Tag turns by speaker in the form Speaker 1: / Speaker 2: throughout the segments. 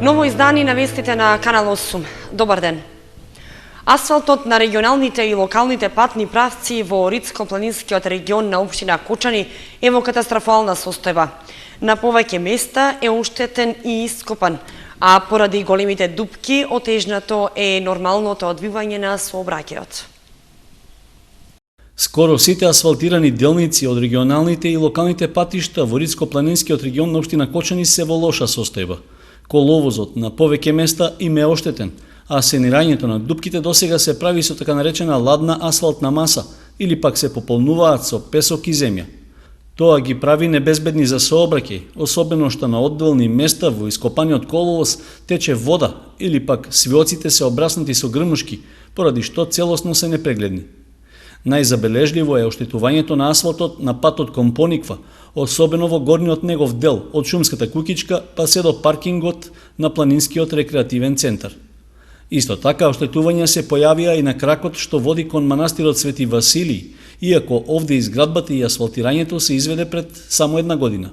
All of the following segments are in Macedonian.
Speaker 1: Ново издание на вестите на Канал 8. Добар ден. Асфалтот на регионалните и локалните патни правци во Орицко-планинскиот регион на општина Кочани е во катастрофална состојба. На повеќе места е оштетен и ископан, а поради големите дупки отежнато е нормалното одвивање на сообраќајот.
Speaker 2: Скоро сите асфалтирани делници од регионалните и локалните патишта во Орицко-планинскиот регион на општина Кочани се во лоша состојба. Коловозот на повеќе места им е оштетен, а санирањето на дупките досега се прави со така наречена ладна асфалтна маса или пак се пополнуваат со песок и земја. Тоа ги прави небезбедни за сообраќај, особено што на одделни места во ископаниот коловоз тече вода или пак свиоците се обраснати со грмушки, поради што целосно се непрегледни. Најзабележливо е оштетувањето на асфалтот на патот кон Пониква, особено во горниот негов дел, од шумската куќичка па се до паркингот на планинскиот рекреативен центар. Исто така, оштетувања се појавија и на кракот што води кон манастирот Свети Василий, иако овде изградбата и асфалтирањето се изведе пред само една година.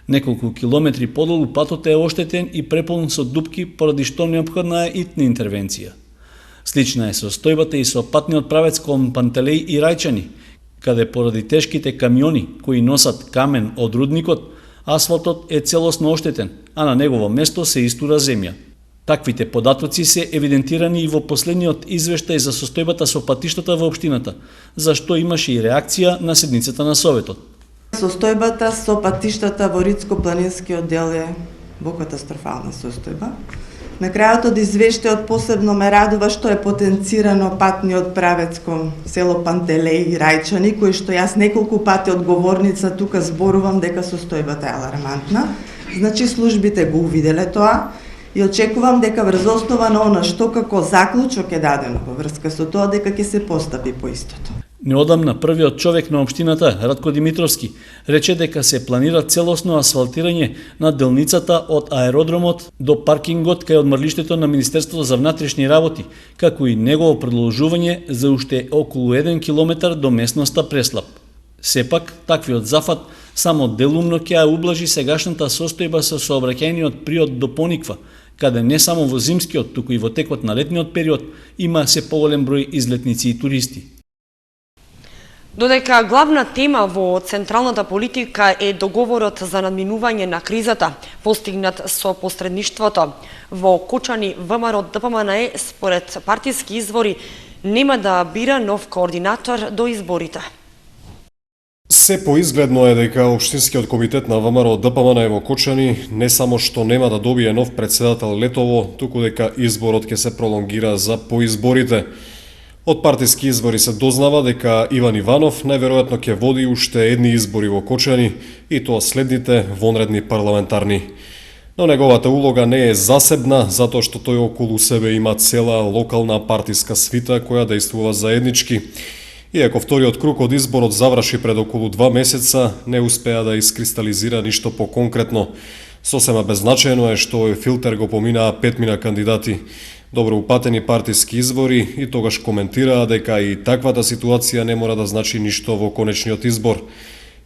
Speaker 2: Неколку километри подолу патот е оштетен и преполн со дупки, поради што неопходна е итна интервенција. Слична е состојбата и со патниот правец кон Пантелеј и Рајчани, каде поради тешките камиони кои носат камен од рудникот, асфалтот е целосно оштетен, а на негово место се истура земја. Таквите податоци се евидентирани и во последниот извештај за состојбата со патиштата во општината, за што имаше и реакција на седницата на Советот.
Speaker 3: Состојбата со патиштата во Орицко-планинскиот дел е во катастрофална состојба. На крајот од извештајот посебно ме радува што е потенцирано патниот правец кон село Пантелеј и Рајчани, кој што јас неколку пати од говорница тука зборувам дека состојбата е алармантна. Значи службите го увиделе тоа и очекувам дека врз основа на она што како заклучок е дадено во врска со тоа дека ќе се постапи по истото.
Speaker 2: Неодамна првиот човек на општината, Радко Димитровски, рече дека се планира целосно асфалтирање на делницата од аеродромот до паркингот кај одмрлиштето на Министерството за внатрешни работи, како и негово продолжување за уште околу 1 километар до местноста Преслап. Сепак, таквиот зафат само делумно ќе ја ублажи сегашната состојба со сообраќајниот приод до Пониква, каде не само во зимскиот, туку и во текот на летниот период има се поголем број излетници и туристи.
Speaker 1: Додека главна тема во централната политика е договорот за надминување на кризата, постигнат со посредништвото во Кочани, ВМРО ДПМН според партиски извори нема да бира нов координатор до изборите.
Speaker 4: Се поизгледно е дека Општинскиот комитет на ВМРО ДПМН во Кочани не само што нема да добие нов председател летово, туку дека изборот ќе се пролонгира за поизборите. Од партиски извори се дознава дека Иван Иванов најверојатно ќе води уште едни избори во Кочани, и тоа следните вонредни парламентарни. Но неговата улога не е засебна, затоа што тој околу себе има цела локална партиска свита која действува заеднички. Иако вториот круг од изборот заврши пред околу 2 месеца, не успеа да искристализира ништо поконкретно. Сосема беззначајно е што овој филтер го поминаа 5 кандидати. Добро упатени партиски извори и тогаш коментираа дека и таквата ситуација не мора да значи ништо во конечниот избор.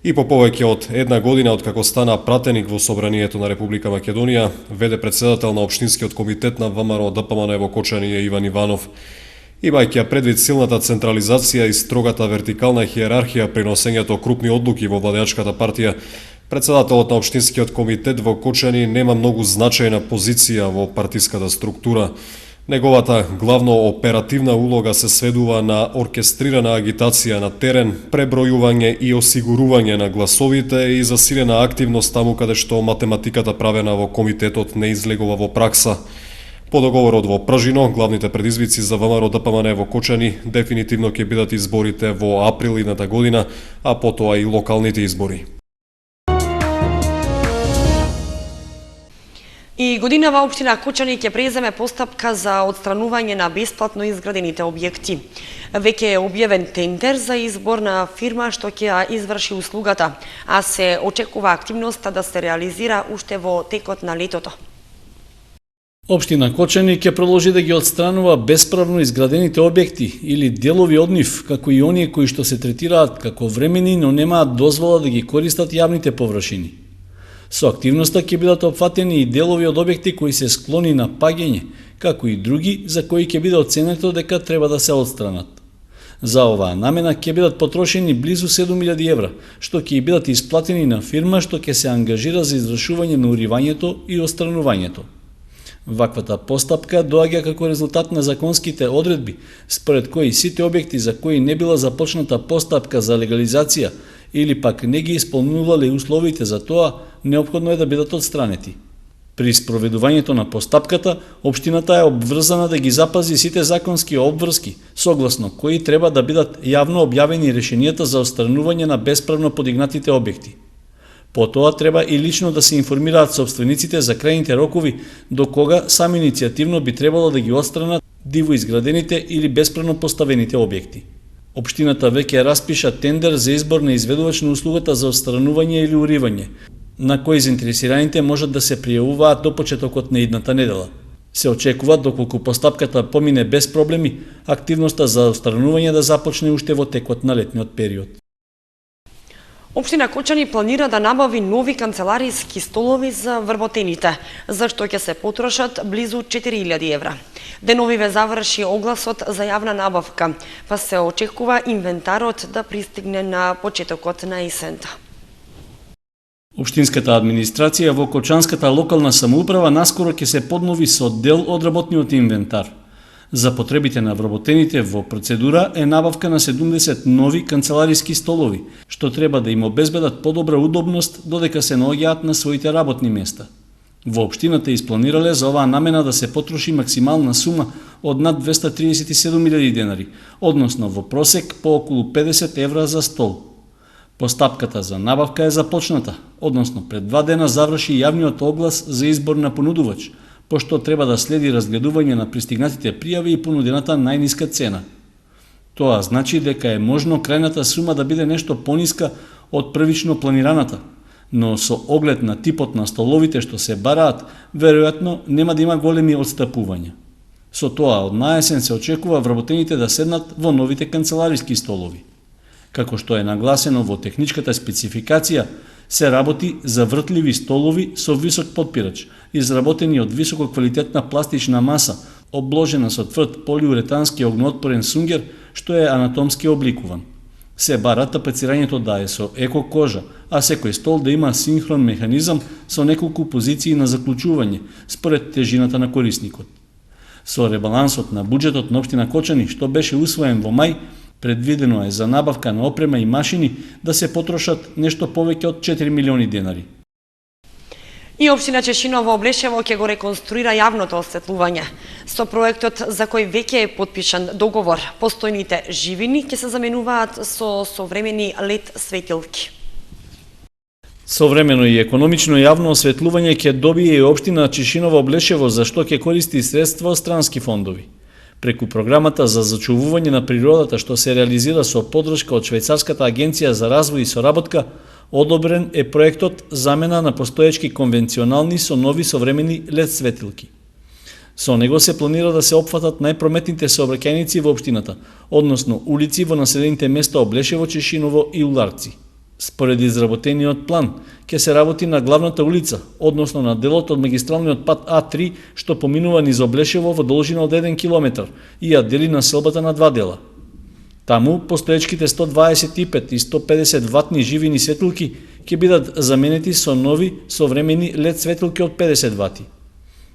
Speaker 4: И по повеќе од една година од како стана пратеник во Собранието на Република Македонија, веде председател на Општинскиот комитет на ВМРО ДПМН во Кочани е Иван Иванов. Имајќи предвид силната централизација и строгата вертикална хиерархија при носењето крупни одлуки во владеачката партија, председателот на Општинскиот комитет во Кочани нема многу значајна позиција во партиската структура. Неговата главно оперативна улога се сведува на оркестрирана агитација на терен, пребројување и осигурување на гласовите и засилена активност таму каде што математиката правена во комитетот не излегува во пракса. По договорот во Пржино, главните предизвици за ВМРО ДПМН во Кочани дефинитивно ќе бидат изборите во април идната година, а потоа и локалните избори.
Speaker 1: И годинава општина Кочани ќе преземе постапка за отстранување на бесплатно изградените објекти. Веќе е објавен тендер за избор на фирма што ќе ја изврши услугата, а се очекува активноста да се реализира уште во текот на летото.
Speaker 2: Општина Кочани ќе продолжи да ги отстранува бесправно изградените објекти или делови од нив, како и оние кои што се третираат како времени, но немаат дозвола да ги користат јавните површини. Со активноста ќе бидат опфатени и делови од објекти кои се склони на паѓање, како и други за кои ќе биде оценето дека треба да се отстранат. За оваа намена ќе бидат потрошени близу 7.000 евра, што ќе бидат исплатени на фирма што ќе се ангажира за извршување на уривањето и отстранувањето. Ваквата постапка доаѓа како резултат на законските одредби, според кои сите објекти за кои не била започната постапка за легализација или пак не ги исполнувале условите за тоа, неопходно е да бидат отстранети. При спроведувањето на постапката, општината е обврзана да ги запази сите законски обврски, согласно кои треба да бидат јавно објавени решенијата за отстранување на бесправно подигнатите објекти. Потоа треба и лично да се информираат сопствениците за крајните рокови до кога сами иницијативно би требало да ги отстранат диво изградените или бесправно поставените објекти. Општината веќе распиша тендер за избор на изведувач на услугата за отстранување или уривање, на кои заинтересираните можат да се пријавуваат до почетокот на идната недела. Се очекува доколку постапката помине без проблеми, активноста за отстранување да започне уште во текот на летниот период.
Speaker 1: Општина Кочани планира да набави нови канцелариски столови за вработените, за што ќе се потрошат близу 4.000 евра. Деновиве заврши огласот за јавна набавка, па се очекува инвентарот да пристигне на почетокот на есента.
Speaker 2: Општинската администрација во Кочанската локална самоуправа наскоро ќе се поднови со дел од работниот инвентар. За потребите на вработените во процедура е набавка на 70 нови канцелариски столови, што треба да им обезбедат подобра удобност додека се наоѓаат на своите работни места. Во општината испланирале за оваа намена да се потроши максимална сума од над 237.000 денари, односно во просек по околу 50 евра за стол. Постапката за набавка е започната, односно пред 2 дена заврши јавниот оглас за избор на понудувач, пошто треба да следи разгледување на пристигнатите пријави и понудената најниска цена. Тоа значи дека е можно крајната сума да биде нешто пониска од првично планираната, но со оглед на типот на столовите што се бараат, веројатно нема да има големи отстапувања. Со тоа од наесен се очекува вработените да седнат во новите канцелариски столови. Како што е нагласено во техничката спецификација, се работи за вртливи столови со висок потпирач, изработени од висококвалитетна пластична маса, обложена со тврд полиуретански огнеотпорен сунгер, што е анатомски обликуван. Се бара тапецирањето да е со еко кожа, а секој стол да има синхрон механизам со неколку позиции на заклучување, според тежината на корисникот. Со ребалансот на буџетот на општина Кочани, што беше усвоен во мај, предвидено е за набавка на опрема и машини да се потрошат нешто повеќе од 4 милиони денари.
Speaker 1: И општина Чешиново Облешево ќе го реконструира јавното осветлување. Со проектот за кој веќе е потпишан договор, постојните живини ќе се заменуваат со современи LED светилки.
Speaker 2: Современо и економично јавно осветлување ќе добие и општина Чешиново Облешево, за што ќе користи средства од странски фондови. Преку програмата за зачувување на природата што се реализира со поддршка од Швајцарската агенција за развој и соработка, одобрен е проектот замена на постоечки конвенционални со нови современи LED светилки. Со него се планира да се опфатат најпрометните сообраќајници во општината, односно улици во населените места Облешево, Чешиново и Уларци. Според изработениот план, ќе се работи на главната улица, односно на делот од магистралниот пат А3, што поминува низ Облешево во должина од 1 километар и ја дели населбата на 2 дела. Таму постоечките 125 и 150 ватни живини светилки ќе бидат заменети со нови современи LED светилки од 50 вати.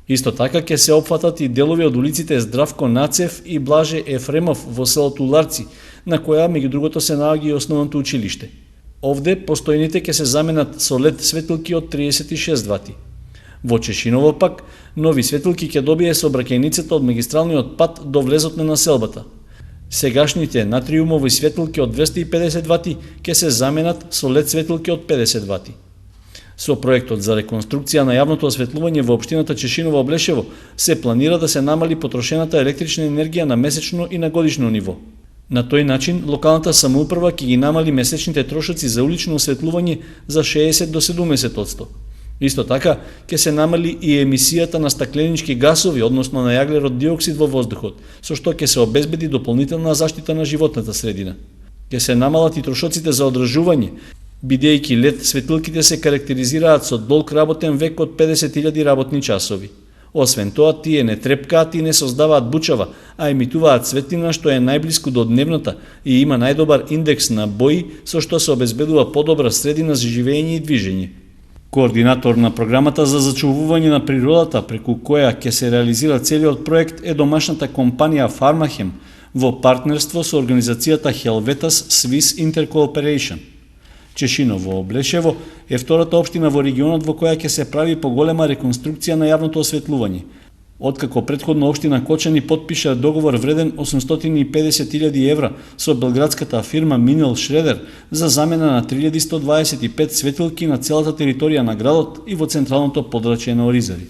Speaker 2: Исто така ќе се опфатат и делови од улиците Здравко Нацев и Блаже Ефремов во селото Уларци, на која меѓу другото се наоѓа и основното училиште. Овде постојните ќе се заменат со LED светилки од 36 вати. Во Чешиново пак, нови светилки ќе добие сообраќајницата од магистралниот пат до влезот на населбата. Сегашните натриумови светилки од 250 вати ќе се заменат со LED светилки од 50 вати. Со проектот за реконструкција на јавното осветлување во општината Чешиново Облешево се планира да се намали потрошената електрична енергија на месечно и на годишно ниво. На тој начин, локалната самоуправа ќе ги намали месечните трошоци за улично осветлување за 60 до 70%. Исто така, ќе се намали и емисијата на стакленички гасови, односно на јаглерод диоксид во воздухот, со што ќе се обезбеди дополнителна заштита на животната средина. Ќе се намалат и трошоците за одржување, Бидејќи лед светилките се карактеризираат со долг работен век од 50.000 работни часови. Освен тоа, тие не трепкаат и не создаваат бучава, а емитуваат светлина што е најблиску до дневната и има најдобар индекс на бои, со што се обезбедува подобра средина за живење и движење. Координатор на програмата за зачувување на природата, преку која ќе се реализира целиот проект, е домашната компанија Фармахем во партнерство со организацијата Helvetas Swiss Intercooperation. Чешиново Облешево е втората општина во регионот во која ќе се прави поголема реконструкција на јавното осветлување. Откако претходно општина Кочани потпиша договор вреден 850.000 евра со белградската фирма Минел Шредер за замена на 3125 светилки на целата територија на градот и во централното подрачје на Оризари.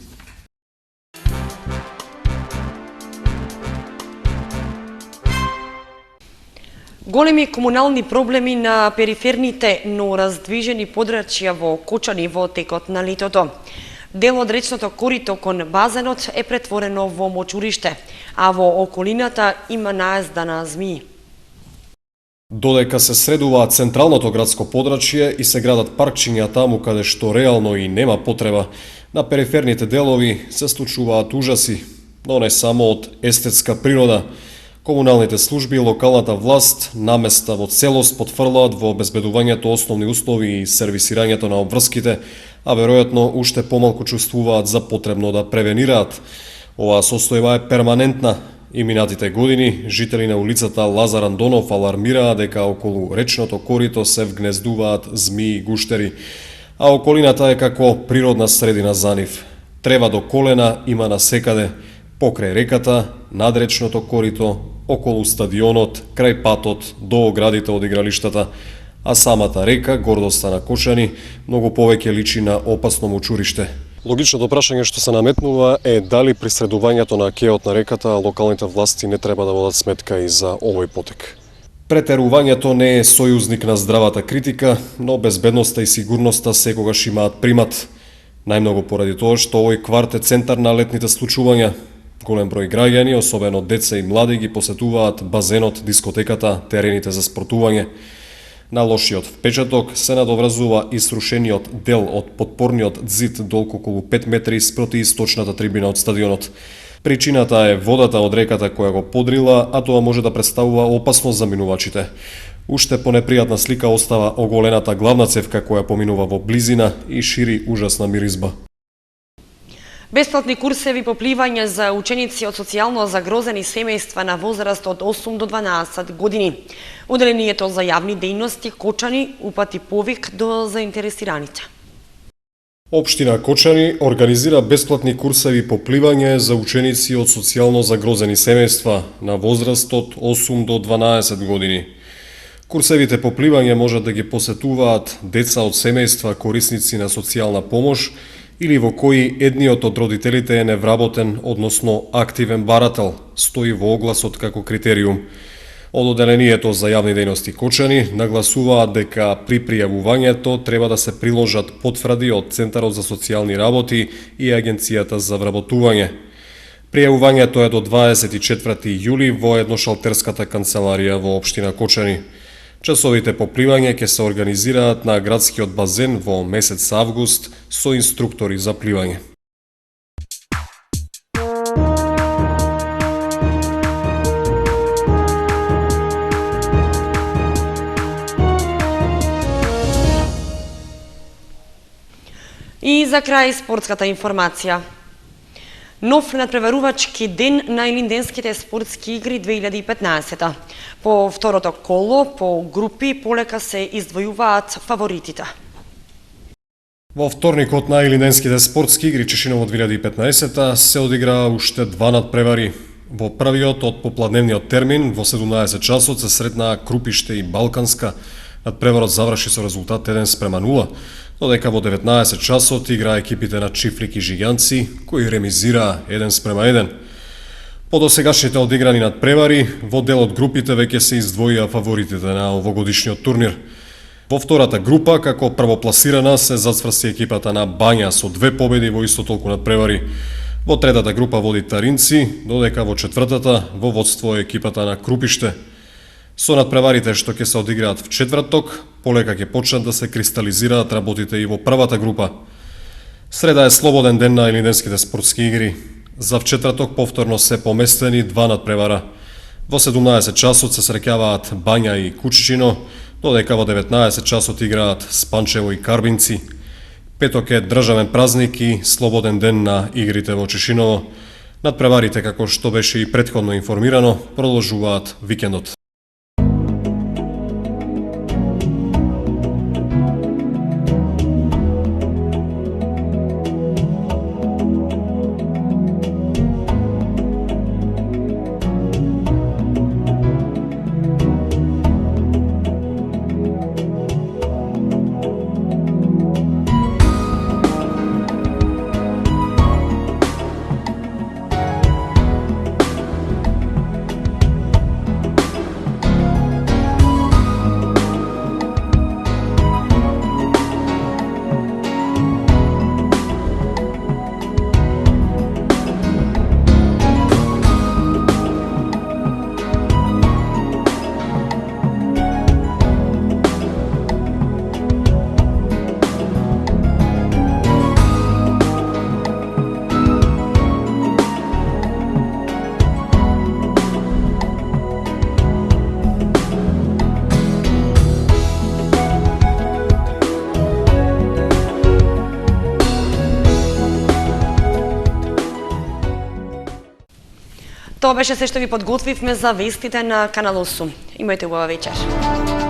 Speaker 1: Големи комунални проблеми на периферните, но раздвижени подрачја во Кочани во текот на летото. Дел од речното корито кон базенот е претворено во мочуриште, а во околината има наезда на змии.
Speaker 4: Додека се средува централното градско подрачје и се градат паркчиња таму каде што реално и нема потреба, на периферните делови се случуваат ужаси, но не само од естетска природа. Комуналните служби и локалната власт наместа во целост потфрлаат во обезбедувањето основни услови и сервисирањето на обврските, а веројатно уште помалку чувствуваат за потребно да превенираат. Оваа состојба е перманентна и минатите години жители на улицата Лазар Андонов алармираа дека околу речното корито се вгнездуваат змии и гуштери, а околината е како природна средина за нив. Трева до колена има насекаде, покрај реката, над речното корито, околу стадионот, крај патот, до оградите од игралиштата, а самата река, гордоста на Кочани, многу повеќе личи на опасно мочуриште. Логичното прашање што се наметнува е дали при средувањето на кеот на реката локалните власти не треба да водат сметка и за овој потек. Претерувањето не е сојузник на здравата критика, но безбедноста и сигурноста секогаш имаат примат. Најмногу поради тоа што овој кварт е центар на летните случувања. Голем број граѓани, особено деца и млади, ги посетуваат базенот, дискотеката, терените за спортување. На лошиот впечаток се надовразува и срушениот дел од подпорниот зид долг околу 5 метри спроти источната трибина од стадионот. Причината е водата од реката која го подрила, а тоа може да представува опасност за минувачите. Уште понепријатна слика остава оголената главна цевка која поминува во близина и шири ужасна миризба.
Speaker 1: Бесплатни курсеви по пливање за ученици од социјално загрозени семејства на возраст од 8 до 12 години. Оделението за јавни дејности Кочани упати повик до заинтересираните.
Speaker 4: Општина Кочани организира бесплатни курсеви по пливање за ученици од социјално загрозени семејства на возраст од 8 до 12 години. Курсевите по пливање можат да ги посетуваат деца од семејства корисници на социјална помош или во кои едниот од родителите е невработен, односно активен барател, стои во огласот како критериум. Од оделението за јавни дејности Кочани нагласуваат дека при пријавувањето треба да се приложат потврди од Центарот за социјални работи и Агенцијата за вработување. Пријавувањето е до 24 јули во едношалтерската канцеларија во општина Кочани. Часовите по пливање ќе се организираат на градскиот базен во месец август со инструктори за пливање.
Speaker 1: И за крај спортската информација. Нов надпреварувачки ден на Илинденските спортски игри 2015. По второто коло, по групи, полека се издвојуваат фаворитите.
Speaker 4: Во вторникот на Илинденските спортски игри Чешиново 2015 се одиграа уште два надпревари. Во првиот од попладневниот термин во 17 часот се сретнаа Крупиште и Балканска. Надпреварот заврши со резултат 1:0, додека во 19 часот игра екипите на Чифлик и Жиганци, кои ремизираа 1:1. По досегашните одиграни надпревари, во дел од групите веќе се издвоија фаворитите на овогодишниот турнир. Во втората група, како првопласирана, се зацврси екипата на Бања со 2 победи во исто толку надпревари. Во третата група води Таринци, додека во четвртата во водство е екипата на Крупиште. Со надпреварите што ќе се одиграат в четврток, полека ќе почнат да се кристализираат работите и во првата група. Среда е слободен ден на Илинденските спортски игри. За в четврток повторно се поместени два надпревара. Во 17 часот се среќаваат Бања и Кучичино, додека во 19 часот играат Спанчево и Карбинци. Петок е државен празник и слободен ден на игрите во Чешиново. Надпреварите, како што беше и претходно информирано, продолжуваат викендот.
Speaker 1: Тоа беше се што ви подготвивме за вестите на Канал 8. Имајте убава вечер.